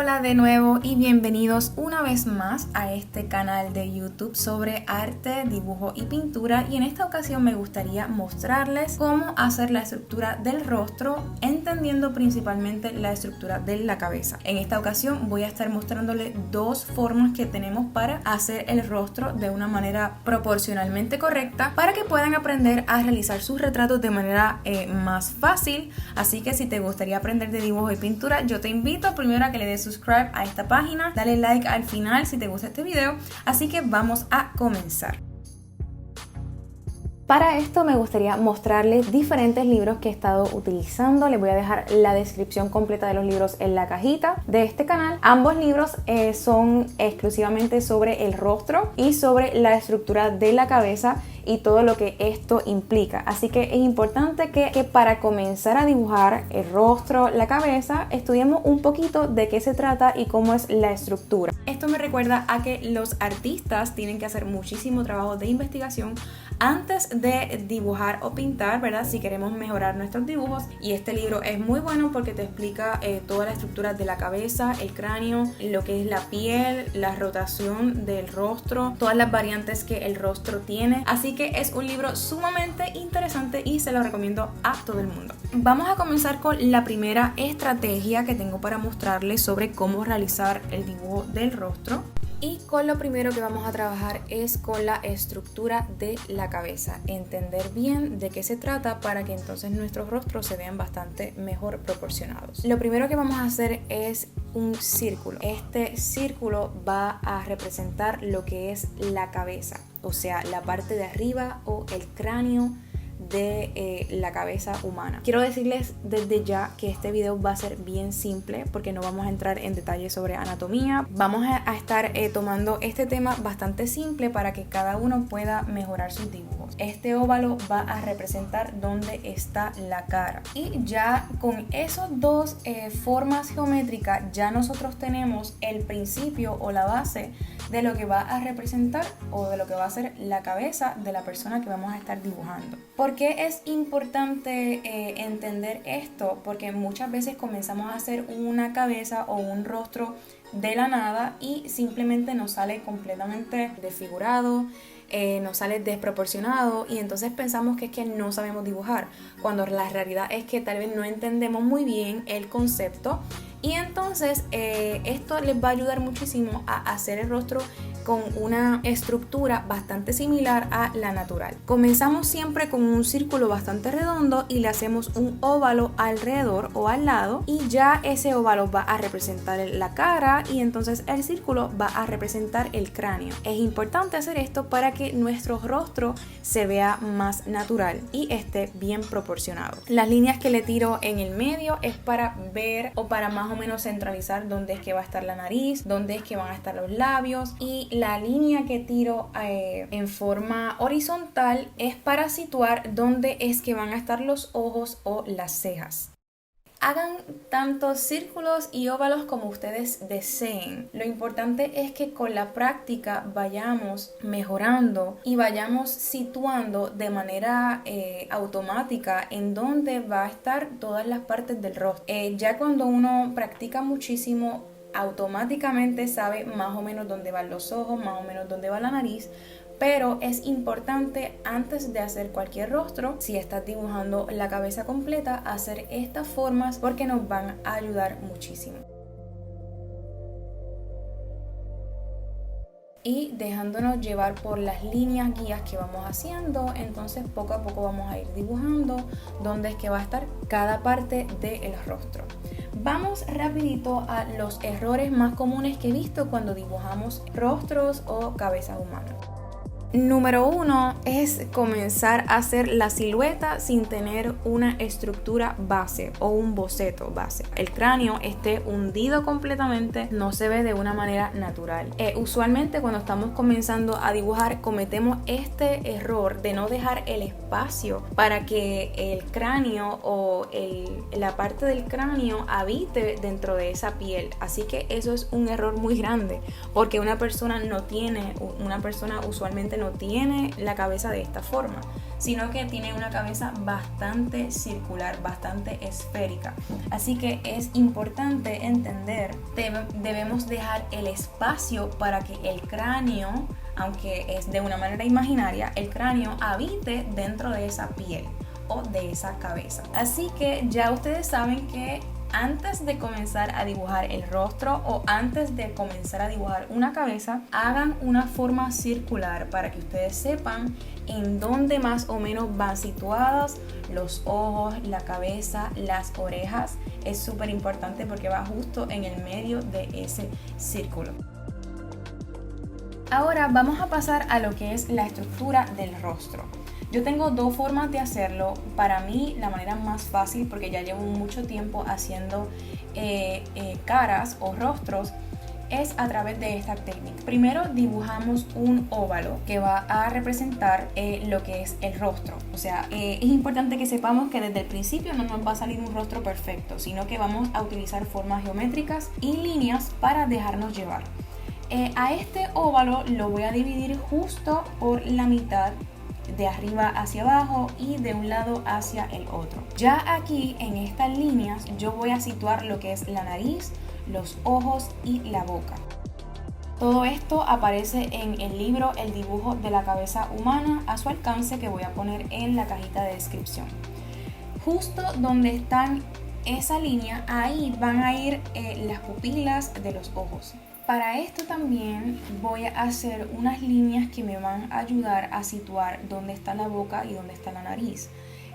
Hola de nuevo y bienvenidos una vez más a este canal de YouTube sobre arte, dibujo y pintura, y en esta ocasión me gustaría mostrarles cómo hacer la estructura del rostro, entendiendo principalmente la estructura de la cabeza. En esta ocasión voy a estar mostrándoles dos formas que tenemos para hacer el rostro de una manera proporcionalmente correcta para que puedan aprender a realizar sus retratos de manera más fácil. Así que si te gustaría aprender de dibujo y pintura, yo te invito primero a que le des subscribe a esta página, dale like al final si te gusta este video. Así que vamos a comenzar. Para esto me gustaría mostrarles diferentes libros que he estado utilizando. Les voy a dejar la descripción completa de los libros en la cajita de este canal. Ambos libros son exclusivamente sobre el rostro y sobre la estructura de la cabeza y todo lo que esto implica. Así que es importante que para comenzar a dibujar el rostro, la cabeza, estudiemos un poquito de qué se trata y cómo es la estructura. Esto me recuerda a que los artistas tienen que hacer muchísimo trabajo de investigación antes de dibujar o pintar, ¿verdad? Si queremos mejorar nuestros dibujos. Y este libro es muy bueno porque te explica toda la estructura de la cabeza, el cráneo, lo que es la piel, la rotación del rostro, todas las variantes que el rostro tiene. Así que es un libro sumamente interesante y se lo recomiendo a todo el mundo. Vamos a comenzar con la primera estrategia que tengo para mostrarles sobre cómo realizar el dibujo del rostro. Y con lo primero que vamos a trabajar es con la estructura de la cabeza, entender bien de qué se trata para que entonces nuestros rostros se vean bastante mejor proporcionados. Lo primero que vamos a hacer es un círculo. Este círculo va a representar lo que es la cabeza, o sea, la parte de arriba o el cráneo de la cabeza humana. Quiero decirles desde ya que este video va a ser bien simple porque no vamos a entrar en detalles sobre anatomía. Vamos a estar tomando este tema bastante simple para que cada uno pueda mejorar sus dibujos. Este óvalo va a representar dónde está la cara, y ya con esos dos formas geométricas ya nosotros tenemos el principio o la base de lo que va a representar o de lo que va a ser la cabeza de la persona que vamos a estar dibujando. ¿Por qué es importante entender esto? Porque muchas veces comenzamos a hacer una cabeza o un rostro de la nada y simplemente nos sale completamente desfigurado, nos sale desproporcionado, y entonces pensamos que es que no sabemos dibujar, cuando la realidad es que tal vez no entendemos muy bien el concepto. Y entonces esto les va a ayudar muchísimo a hacer el rostro con una estructura bastante similar a la natural. Comenzamos siempre con un círculo bastante redondo y le hacemos un óvalo alrededor o al lado, y ya ese óvalo va a representar la cara y entonces el círculo va a representar el cráneo. Es importante hacer esto para que nuestro rostro se vea más natural y esté bien proporcionado. Las líneas que le tiro en el medio es para ver o para más o menos centralizar dónde es que va a estar la nariz, dónde es que van a estar los labios, y la línea que tiro en forma horizontal es para situar dónde es que van a estar los ojos o las cejas. Hagan tantos círculos y óvalos como ustedes deseen. Lo importante es que con la práctica vayamos mejorando y vayamos situando de manera automática en dónde va a estar todas las partes del rostro. Ya cuando uno practica muchísimo, automáticamente sabe más o menos dónde van los ojos, más o menos dónde va la nariz. Pero es importante, antes de hacer cualquier rostro, si estás dibujando la cabeza completa, hacer estas formas porque nos van a ayudar muchísimo. Y dejándonos llevar por las líneas guías que vamos haciendo, entonces poco a poco vamos a ir dibujando dónde es que va a estar cada parte del rostro. Vamos rapidito a los errores más comunes que he visto cuando dibujamos rostros o cabezas humanas. Número 1 es comenzar a hacer la silueta sin tener una estructura base o un boceto base. El cráneo esté hundido completamente, no se ve de una manera natural. Usualmente cuando estamos comenzando a dibujar cometemos este error de no dejar el espacio para que el cráneo o la parte del cráneo habite dentro de esa piel. Así que eso es un error muy grande, porque una persona usualmente no tiene la cabeza de esta forma, sino que tiene una cabeza bastante circular, bastante esférica. Así que es importante entender, debemos dejar el espacio para que el cráneo, aunque es de una manera imaginaria, el cráneo habite dentro de esa piel o de esa cabeza. Así que ya ustedes saben que antes de comenzar a dibujar el rostro o antes de comenzar a dibujar una cabeza, hagan una forma circular para que ustedes sepan en dónde más o menos van situadas los ojos, la cabeza, las orejas. Es súper importante porque va justo en el medio de ese círculo. Ahora vamos a pasar a lo que es la estructura del rostro. Yo tengo dos formas de hacerlo. Para mí la manera más fácil, porque ya llevo mucho tiempo haciendo caras o rostros, es a través de esta técnica. Primero dibujamos un óvalo que va a representar lo que es el rostro. O sea, es importante que sepamos que desde el principio no nos va a salir un rostro perfecto, sino que vamos a utilizar formas geométricas y líneas para dejarnos llevar. A este óvalo lo voy a dividir justo por la mitad, de arriba hacia abajo y de un lado hacia el otro. Ya aquí en estas líneas yo voy a situar lo que es la nariz, los ojos y la boca. Todo esto aparece en el libro El dibujo de la cabeza humana a su alcance, que voy a poner en la cajita de descripción. Justo donde están esa línea, ahí van a ir las pupilas de los ojos. Para esto también voy a hacer unas líneas que me van a ayudar a situar dónde está la boca y dónde está la nariz.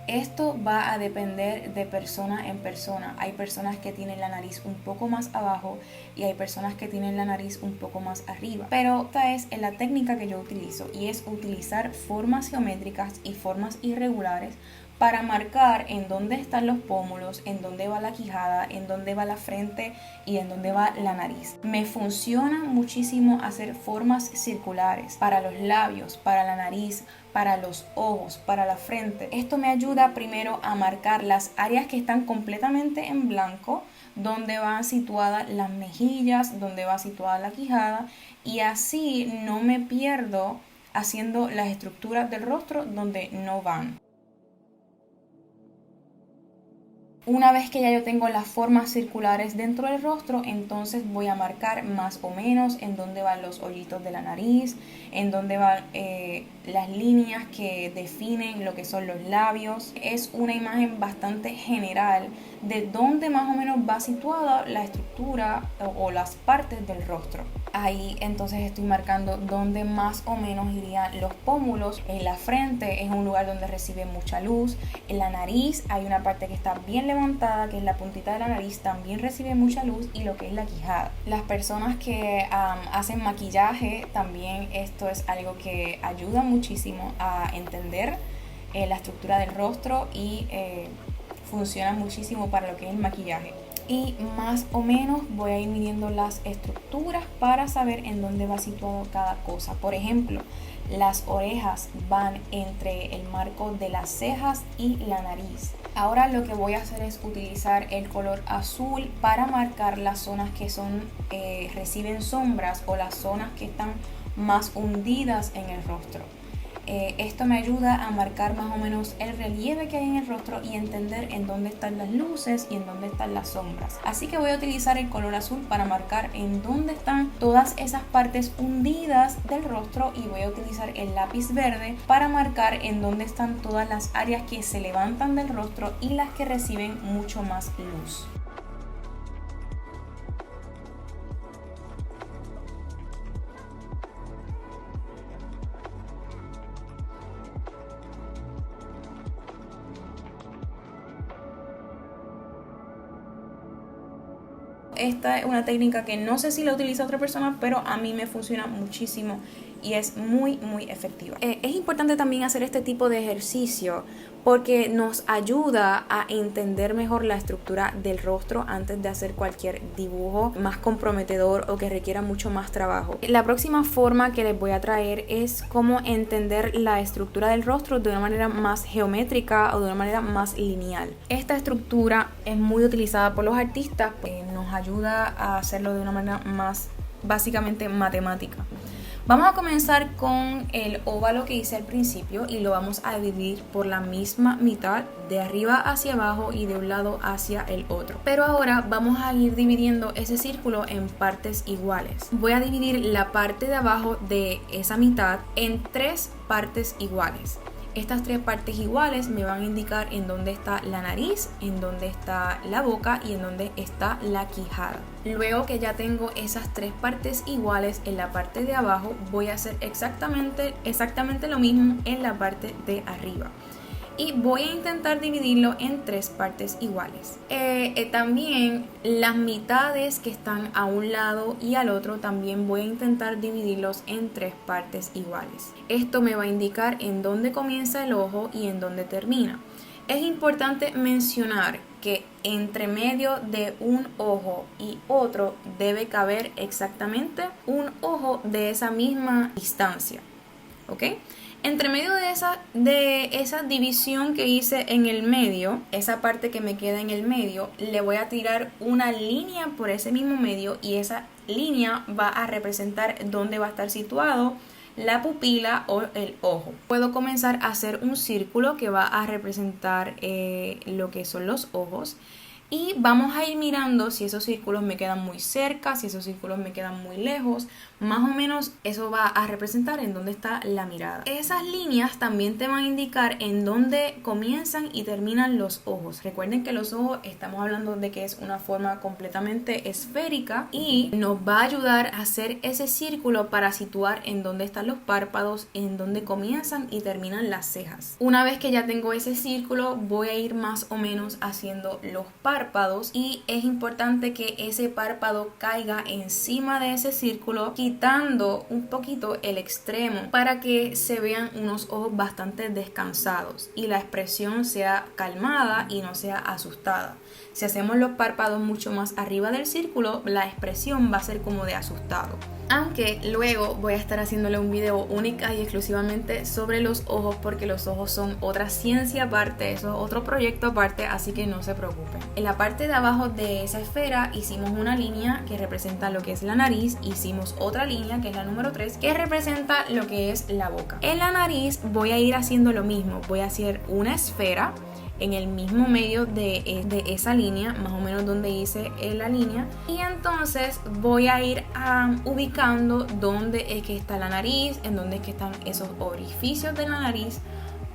Esto va a depender de persona en persona. Hay personas que tienen la nariz un poco más abajo y hay personas que tienen la nariz un poco más arriba. Pero esta es la técnica que yo utilizo, y es utilizar formas geométricas y formas irregulares para marcar en dónde están los pómulos, en dónde va la quijada, en dónde va la frente y en dónde va la nariz. Me funciona muchísimo hacer formas circulares para los labios, para la nariz, para los ojos, para la frente. Esto me ayuda primero a marcar las áreas que están completamente en blanco, donde van situadas las mejillas, donde va situada la quijada, y así no me pierdo haciendo las estructuras del rostro donde no van. Una vez que ya yo tengo las formas circulares dentro del rostro, entonces voy a marcar más o menos en dónde van los hoyitos de la nariz, en dónde van las líneas que definen lo que son los labios. Es una imagen bastante general de dónde más o menos va situada la estructura o las partes del rostro. Ahí entonces estoy marcando dónde más o menos irían los pómulos. En la frente es un lugar donde recibe mucha luz. En la nariz hay una parte que está bien levantada, que es la puntita de la nariz, también recibe mucha luz, y lo que es la quijada. Las personas que hacen maquillaje, también esto es algo que ayuda muchísimo a entender la estructura del rostro y funciona muchísimo para lo que es el maquillaje. Y más o menos voy a ir midiendo las estructuras para saber en dónde va situado cada cosa. Por ejemplo, las orejas van entre el marco de las cejas y la nariz. Ahora lo que voy a hacer es utilizar el color azul para marcar las zonas que reciben sombras, o las zonas que están más hundidas en el rostro. Esto me ayuda a marcar más o menos el relieve que hay en el rostro y entender en dónde están las luces y en dónde están las sombras. Así que voy a utilizar el color azul para marcar en dónde están todas esas partes hundidas del rostro, y voy a utilizar el lápiz verde para marcar en dónde están todas las áreas que se levantan del rostro y las que reciben mucho más luz. Esta es una técnica que no sé si la utiliza otra persona, pero a mí me funciona muchísimo y es muy efectiva. Es importante también hacer este tipo de ejercicio porque nos ayuda a entender mejor la estructura del rostro antes de hacer cualquier dibujo más comprometedor o que requiera mucho más trabajo. La próxima forma que les voy a traer es cómo entender la estructura del rostro de una manera más geométrica o de una manera más lineal. Esta estructura es muy utilizada por los artistas, nos ayuda a hacerlo de una manera más básicamente matemática. Vamos a comenzar con el óvalo que hice al principio y lo vamos a dividir por la misma mitad, de arriba hacia abajo y de un lado hacia el otro. Pero ahora vamos a ir dividiendo ese círculo en partes iguales. Voy a dividir la parte de abajo de esa mitad en 3 partes iguales. Estas 3 partes iguales me van a indicar en dónde está la nariz, en dónde está la boca y en dónde está la quijada. Luego que ya tengo esas 3 partes iguales en la parte de abajo, voy a hacer exactamente lo mismo en la parte de arriba. Y voy a intentar dividirlo en 3 partes iguales. También las mitades que están a un lado y al otro también voy a intentar dividirlos en 3 partes iguales. Esto me va a indicar en dónde comienza el ojo y en dónde termina. Es importante mencionar que entre medio de un ojo y otro debe caber exactamente un ojo de esa misma distancia. ¿Ok? Entre medio de esa división que hice en el medio, esa parte que me queda en el medio, le voy a tirar una línea por ese mismo medio y esa línea va a representar dónde va a estar situado la pupila o el ojo. Puedo comenzar a hacer un círculo que va a representar lo que son los ojos. Y vamos a ir mirando si esos círculos me quedan muy cerca, si esos círculos me quedan muy lejos. Más o menos eso va a representar en dónde está la mirada. Esas líneas también te van a indicar en dónde comienzan y terminan los ojos. Recuerden que los ojos estamos hablando de que es una forma completamente esférica y nos va a ayudar a hacer ese círculo para situar en dónde están los párpados, en dónde comienzan y terminan las cejas. Una vez que ya tengo ese círculo, voy a ir más o menos haciendo los párpados y es importante que ese párpado caiga encima de ese círculo, quitando un poquito el extremo para que se vean unos ojos bastante descansados y la expresión sea calmada y no sea asustada. Si hacemos los párpados mucho más arriba del círculo, la expresión va a ser como de asustado. Aunque luego voy a estar haciéndole un video única y exclusivamente sobre los ojos, porque los ojos son otra ciencia aparte, eso es otro proyecto aparte, así que no se preocupen. En la parte de abajo de esa esfera hicimos una línea que representa lo que es la nariz, hicimos otra línea que es la número 3 que representa lo que es la boca. En la nariz voy a ir haciendo lo mismo, voy a hacer una esfera en el mismo medio de esa línea, más o menos donde hice la línea, y entonces voy a ir ubicando dónde es que está la nariz, en dónde es que están esos orificios de la nariz,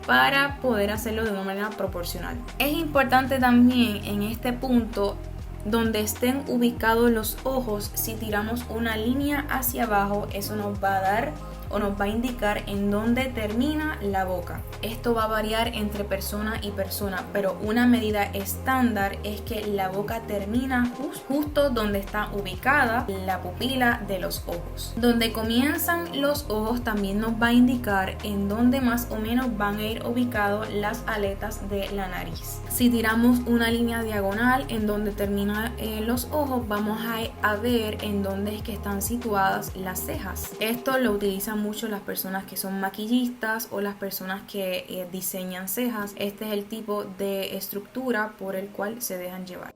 para poder hacerlo de una manera proporcional. Es importante también en este punto donde estén ubicados los ojos, si tiramos una línea hacia abajo, eso nos va a dar o nos va a indicar en dónde termina la boca. Esto va a variar entre persona y persona, pero una medida estándar es que la boca termina justo donde está ubicada la pupila de los ojos. Donde comienzan los ojos también nos va a indicar en dónde más o menos van a ir ubicados las aletas de la nariz. Si tiramos una línea diagonal en donde terminan los ojos, vamos a ver en dónde es que están situadas las cejas. Esto lo utilizan mucho las personas que son maquillistas o las personas que diseñan cejas. Este es el tipo de estructura por el cual se dejan llevar.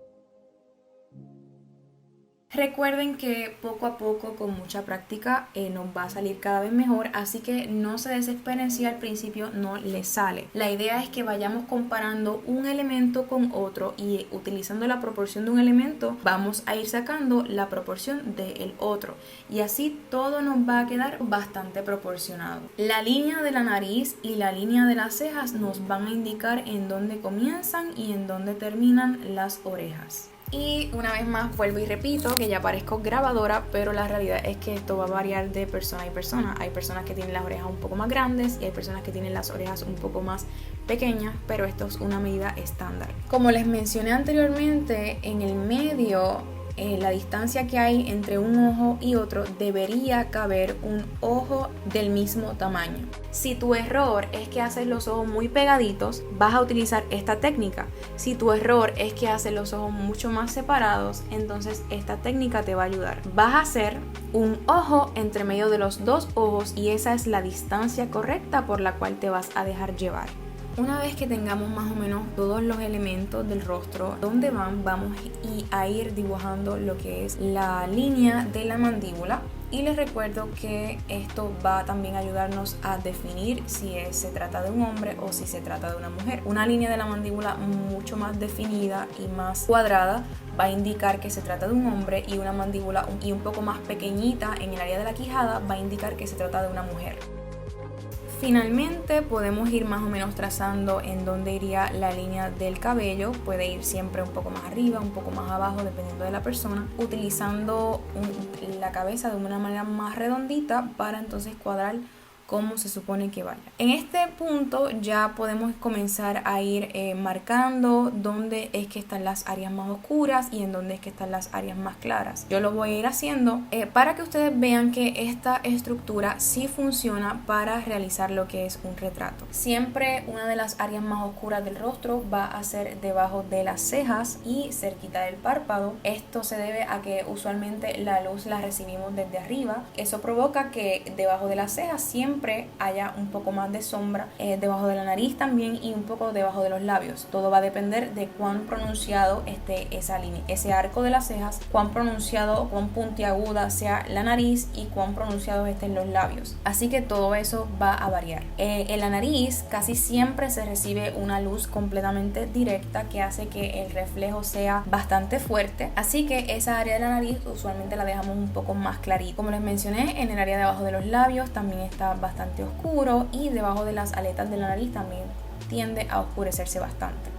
Recuerden que poco a poco, con mucha práctica, nos va a salir cada vez mejor, así que no se desesperen si al principio no les sale. La idea es que vayamos comparando un elemento con otro y utilizando la proporción de un elemento vamos a ir sacando la proporción del otro y así todo nos va a quedar bastante proporcionado. La línea de la nariz y la línea de las cejas nos van a indicar en dónde comienzan y en dónde terminan las orejas. Y una vez más vuelvo y repito que ya parezco grabadora, pero la realidad es que esto va a variar de persona a persona. Hay personas que tienen las orejas un poco más grandes y hay personas que tienen las orejas un poco más pequeñas, pero esto es una medida estándar. Como les mencioné anteriormente, en el medio, la distancia que hay entre un ojo y otro, debería caber un ojo del mismo tamaño. Si tu error es que haces los ojos muy pegaditos, vas a utilizar esta técnica. Si tu error es que haces los ojos mucho más separados, entonces esta técnica te va a ayudar. Vas a hacer un ojo entre medio de los dos ojos y esa es la distancia correcta por la cual te vas a dejar llevar. Una vez que tengamos más o menos todos los elementos del rostro donde vamos a ir dibujando lo que es la línea de la mandíbula. Y les recuerdo que esto va también a ayudarnos a definir si se trata de un hombre o si se trata de una mujer. Una línea de la mandíbula mucho más definida y más cuadrada va a indicar que se trata de un hombre, y una mandíbula un poco más pequeñita en el área de la quijada va a indicar que se trata de una mujer. Finalmente podemos ir más o menos trazando en dónde iría la línea del cabello. Puede ir siempre un poco más arriba, un poco más abajo, dependiendo de la persona, utilizando la cabeza de una manera más redondita para entonces cuadrar cómo se supone que vaya. En este punto ya podemos comenzar a ir marcando dónde es que están las áreas más oscuras y en dónde es que están las áreas más claras. Yo lo voy a ir haciendo para que ustedes vean que esta estructura sí funciona para realizar lo que es un retrato. Siempre una de las áreas más oscuras del rostro va a ser debajo de las cejas y cerquita del párpado. Esto se debe a que usualmente la luz la recibimos desde arriba. Eso provoca que debajo de las cejas siempre haya un poco más de sombra, debajo de la nariz también, y un poco debajo de los labios. Todo va a depender de cuán pronunciado esté esa línea, ese arco de las cejas, cuán pronunciado o cuán puntiaguda sea la nariz y cuán pronunciados estén los labios. Así que todo eso va a variar. En la nariz casi siempre se recibe una luz completamente directa que hace que el reflejo sea bastante fuerte, así que esa área de la nariz usualmente la dejamos un poco más clarita. Como les mencioné, en el área de abajo de los labios también está bastante oscuro, y debajo de las aletas de la nariz también tiende a oscurecerse bastante.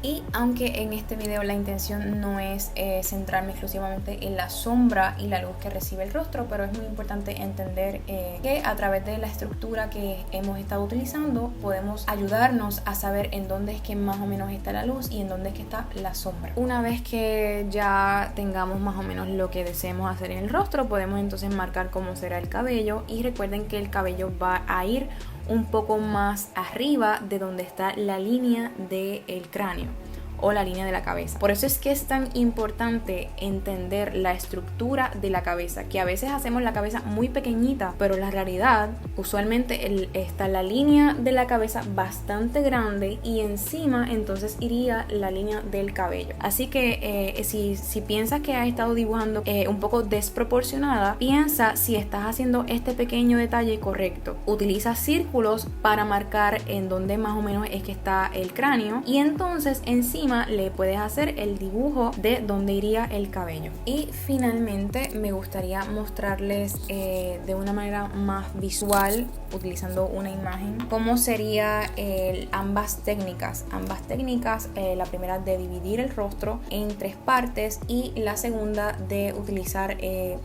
Y aunque en este video la intención no es centrarme exclusivamente en la sombra y la luz que recibe el rostro, pero es muy importante entender que a través de la estructura que hemos estado utilizando podemos ayudarnos a saber en dónde es que más o menos está la luz y en dónde es que está la sombra. Una vez que ya tengamos más o menos lo que deseemos hacer en el rostro, podemos entonces marcar cómo será el cabello, y recuerden que el cabello va a ir un poco más arriba de donde está la línea del cráneo o la línea de la cabeza. Por eso es que es tan importante entender la estructura de la cabeza, que a veces hacemos la cabeza muy pequeñita, pero la realidad usualmente está la línea de la cabeza bastante grande y encima entonces iría la línea del cabello. Así que si piensas que has estado dibujando un poco desproporcionada, piensa si estás haciendo este pequeño detalle correcto. Utiliza círculos para marcar en dónde más o menos es que está el cráneo, y entonces encima le puedes hacer el dibujo de dónde iría el cabello. Y finalmente me gustaría mostrarles de una manera más visual, utilizando una imagen, cómo sería ambas técnicas. La primera de dividir el rostro en 3 partes, y la segunda de utilizar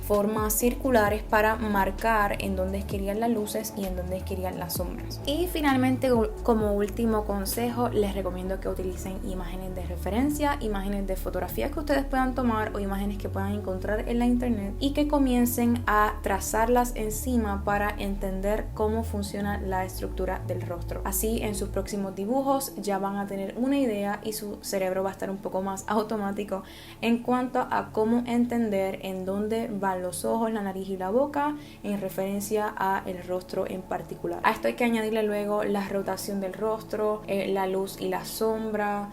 formas circulares para marcar en dónde es que irían las luces y en dónde es que irían las sombras. Y finalmente, como último consejo, les recomiendo que utilicen imágenes de referencia, imágenes de fotografías que ustedes puedan tomar o imágenes que puedan encontrar en la internet, y que comiencen a trazarlas encima para entender cómo funciona la estructura del rostro. Así en sus próximos dibujos ya van a tener una idea y su cerebro va a estar un poco más automático en cuanto a cómo entender en dónde van los ojos, la nariz y la boca en referencia a el rostro en particular. A esto hay que añadirle luego la rotación del rostro, la luz y la sombra,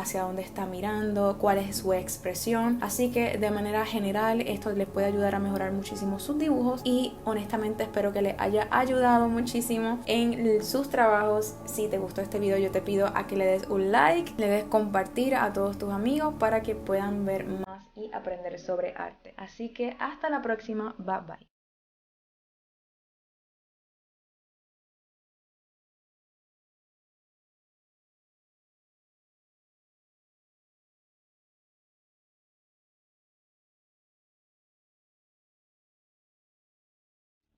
hacia dónde está mirando, cuál es su expresión. Así que de manera general esto les puede ayudar a mejorar muchísimo sus dibujos, y honestamente espero que les haya ayudado muchísimo en sus trabajos. Si te gustó este video, yo te pido a que le des un like, le des compartir a todos tus amigos para que puedan ver más y aprender sobre arte. Así que hasta la próxima, bye bye.